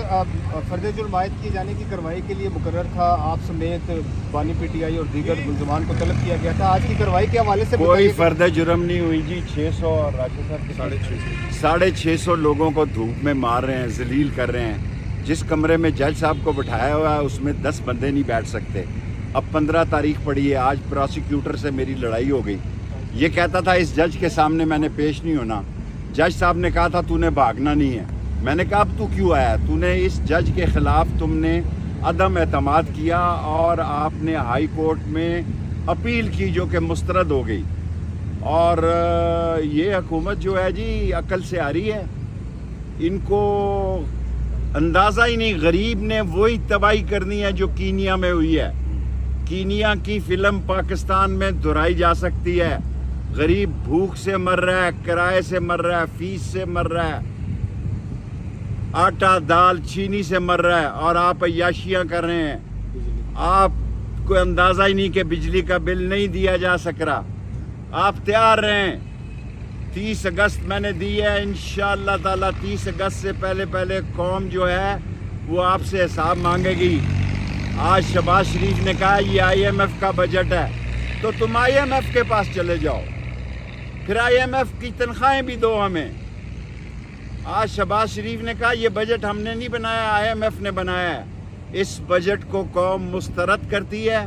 فرد جرم عائد کیے جانے کی کارروائی کے لیے مقرر تھا، آپ سمیت بانی پی ٹی آئی اور دیگر ملزمان کو طلب کیا گیا تھا، آج کی کارروائی کے حوالے سے کوئی فرد جرم نہیں ہوئی جی. 600 اور راشد صاحب 650 لوگوں کو دھوپ میں مار رہے ہیں، ذلیل کر رہے ہیں. جس کمرے میں جج صاحب کو بٹھایا ہوا ہے اس میں 10 بندے نہیں بیٹھ سکتے. اب 15 تاریخ پڑی ہے، آج پراسیکیوٹر سے میری لڑائی ہو گئی. یہ کہتا تھا اس جج کے سامنے میں نے پیش نہیں ہونا. جج صاحب نے کہا تھا تو نے بھاگنا نہیں ہے. میں نے کہا اب تو کیوں آیا؟ تو نے اس جج کے خلاف تم نے عدم اعتماد کیا اور آپ نے ہائی کورٹ میں اپیل کی جو کہ مسترد ہو گئی. اور یہ حکومت جو ہے جی عقل سے آ رہی ہے، ان کو اندازہ ہی نہیں. غریب نے وہی تباہی کرنی ہے جو کینیا میں ہوئی ہے. کینیا کی فلم پاکستان میں دہرائی جا سکتی ہے. غریب بھوک سے مر رہا ہے، کرائے سے مر رہا ہے، فیس سے مر رہا ہے، آٹا دال چینی سے مر رہا ہے، اور آپ عیاشیاں کر رہے ہیں. آپ کو اندازہ ہی نہیں کہ بجلی کا بل نہیں دیا جا سک رہا. آپ تیار رہیں. 30 اگست میں نے دی ہے، انشاءاللہ تعالیٰ 30 اگست سے پہلے قوم جو ہے وہ آپ سے حساب مانگے گی. آج شہباز شریف نے کہا یہ IMF کا بجٹ ہے، تو تم IMF کے پاس چلے جاؤ، پھر IMF کی تنخواہیں بھی دو ہمیں. آج شہباز شریف نے کہا یہ بجٹ ہم نے نہیں بنایا، IMF نے بنایا ہے. اس بجٹ کو قوم مسترد کرتی ہے،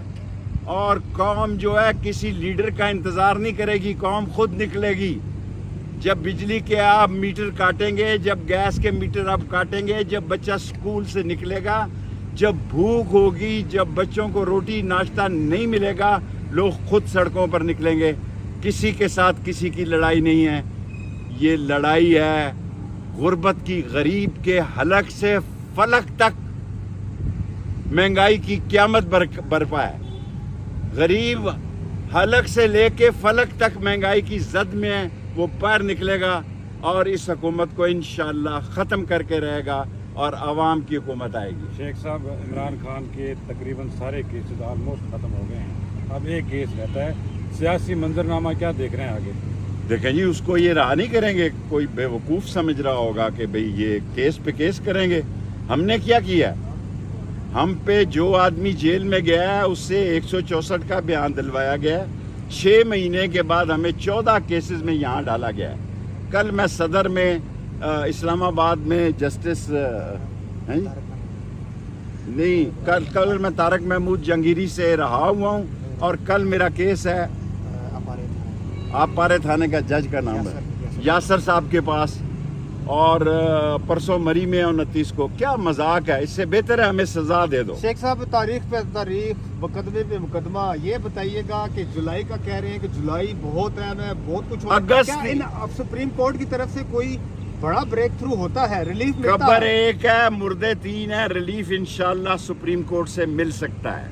اور قوم جو ہے کسی لیڈر کا انتظار نہیں کرے گی، قوم خود نکلے گی. جب بجلی کے آپ میٹر کاٹیں گے، جب گیس کے میٹر آپ کاٹیں گے، جب بچہ سکول سے نکلے گا، جب بھوک ہوگی، جب بچوں کو روٹی ناشتہ نہیں ملے گا، لوگ خود سڑکوں پر نکلیں گے. کسی کے ساتھ کسی کی لڑائی نہیں ہے. یہ لڑائی ہے غربت کی. غریب کے حلق سے فلک تک مہنگائی کی قیامت برپا ہے. غریب حلق سے لے کے فلک تک مہنگائی کی زد میں ہے. وہ پیر نکلے گا اور اس حکومت کو انشاءاللہ ختم کر کے رہے گا اور عوام کی حکومت آئے گی. شیخ صاحب، عمران خان کے تقریباً سارے کیسز آلموسٹ ختم ہو گئے ہیں، اب ایک کیس رہتا ہے. سیاسی منظرنامہ کیا دیکھ رہے ہیں آگے؟ دیکھیں جی، اس کو یہ رہا نہیں کریں گے. کوئی بے وقوف سمجھ رہا ہوگا کہ بھئی یہ کیس پہ کیس کریں گے. ہم نے کیا کیا؟ ہم پہ جو آدمی جیل میں گیا ہے اس سے 164 کا بیان دلوایا گیا ہے. 6 مہینے کے بعد ہمیں 14 کیسز میں یہاں ڈالا گیا ہے. کل میں صدر میں اسلام آباد میں جسٹس نہیں کل میں طارق محمود جہانگیری سے رہا ہوا ہوں، اور کل میرا کیس ہے آپارے تھانے کا جج کا نام ہے یاسر صاحب کے پاس، اور پرسوں مری میں 29 کو. کیا مذاق ہے؟ اس سے بہتر ہے ہمیں سزا دے دو. شیخ صاحب، تاریخ پہ تاریخ، مقدمے پہ مقدمہ، یہ بتائیے گا کہ جولائی کا کہہ رہے ہیں کہ جولائی بہت اہم ہے، بہت کچھ ہوتا ہے. کیا سپریم کورٹ کی طرف سے کوئی بڑا بریک تھرو ہوتا ہے؟ ریلیف ملتا ہے؟ قبر ایک ہے، مردے 3 ہے. ریلیف انشاءاللہ سپریم کورٹ سے مل سکتا ہے.